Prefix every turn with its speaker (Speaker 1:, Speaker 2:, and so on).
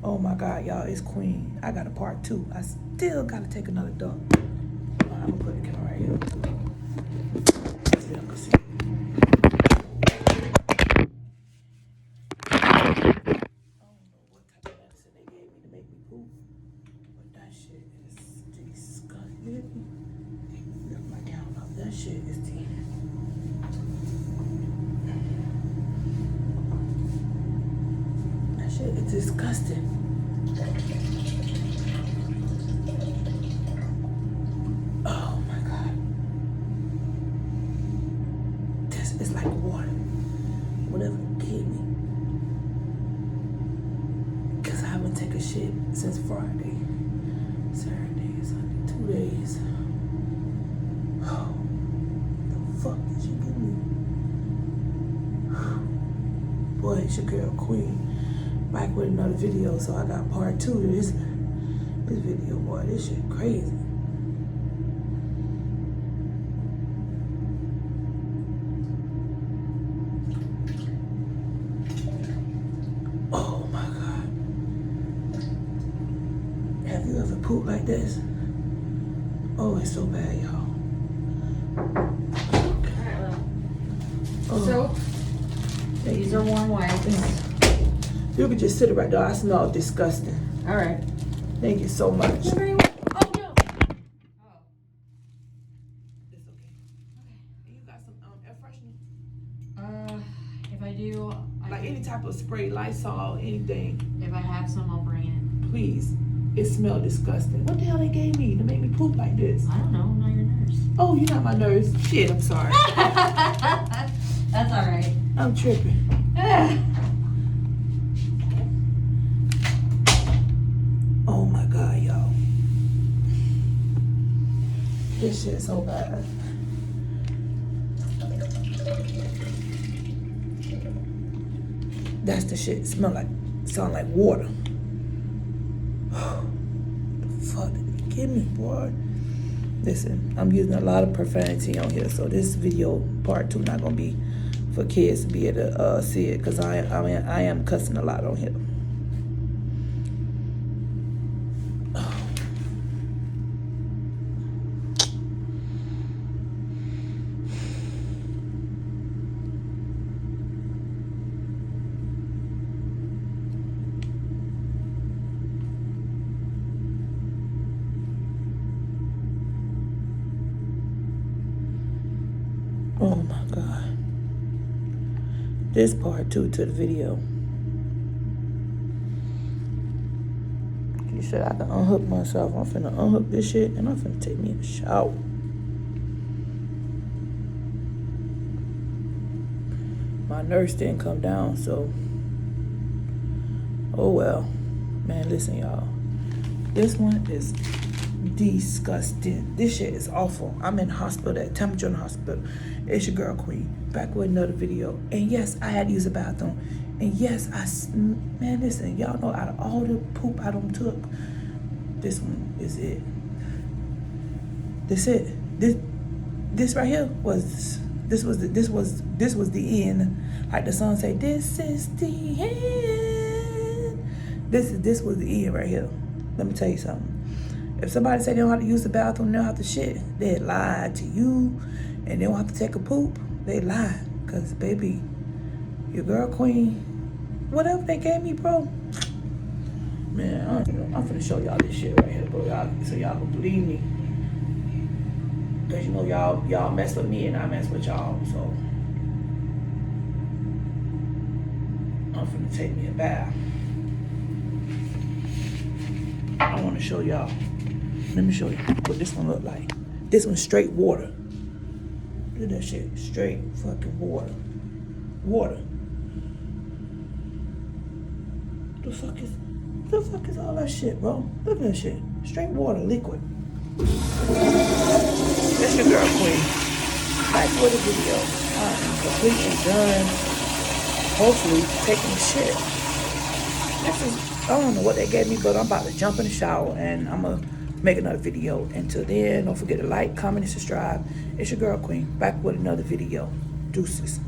Speaker 1: Oh my God, y'all, it's Queen. I got a part 2. I still gotta take another dump. I'm gonna put the camera right here. So y'all can see. I don't know what type of medicine they gave me to make me poop, but that shit is disgusting. Look my gown up. That shit is That shit is disgusting. Oh my God. This is like water. Whatever gave me. Because I haven't taken a shit since Friday. Saturday, Sunday, 2 days. Oh, the fuck did you give me? Boy, it's your girl Queen. Back with another video, so I got part 2 to this video. Boy, this shit crazy. Oh my God. Have you ever pooped like this? Oh, it's so bad, y'all.
Speaker 2: So, these are warm wipes.
Speaker 1: You can just sit it right there. I smell disgusting.
Speaker 2: All right.
Speaker 1: Thank you so much.
Speaker 2: You're very welcome. Oh, no. Oh.
Speaker 1: It's okay. Okay. You got some air freshener?
Speaker 2: If I do,
Speaker 1: Like any type of spray, Lysol, anything.
Speaker 2: If I have some, I'll bring it.
Speaker 1: Please. It smells disgusting. What the hell they gave me to make me poop like this?
Speaker 2: I don't know. I'm not your nurse.
Speaker 1: Oh, you're not my nurse. Shit, I'm sorry.
Speaker 2: That's all right.
Speaker 1: I'm tripping. Oh my God, y'all. This shit is so bad. That's the shit. Sound like water. The fuck did they give me, boy? Listen, I'm using a lot of profanity on here, so this video part 2 not gonna be for kids to be able to see it, because I am cussing a lot on here. Oh my God. This part 2 to the video. You said I can unhook myself. I'm finna unhook this shit and I'm finna take me a shower. My nurse didn't come down, so oh well. Man, listen, y'all. This one is disgusting. This shit is awful. I'm in the hospital at Temperature in the hospital. It's your girl Queen, back with another video. And yes, I had to use the bathroom. And yes, man, listen, y'all know out of all the poop I done took, this one is it. This it. This right here was the end. Like the song say, this is the end. This was the end right here. Let me tell you something. If somebody say they don't have to use the bathroom, they don't have to shit, they lie to you, and they don't have to take a poop, they lie. Cause baby, your girl Queen, whatever they gave me, bro. Man, I'm finna show y'all this shit right here, bro. So y'all can believe me. Cause you know y'all mess with me and I mess with y'all, so I'm finna take me a bath. I wanna show y'all. Let me show you what this one look like. This one's straight water. Look at that shit. Straight fucking water. Water. The fuck is all that shit, bro? Look at that shit. Straight water, liquid. That's your girl Queen. Back with the video. I'm completely done. Hopefully taking a shit. I don't know what they gave me, but I'm about to jump in the shower and I'm gonna make another video. Until then, don't forget to like, comment, and subscribe. It's your girl Queen, back with another video. Deuces.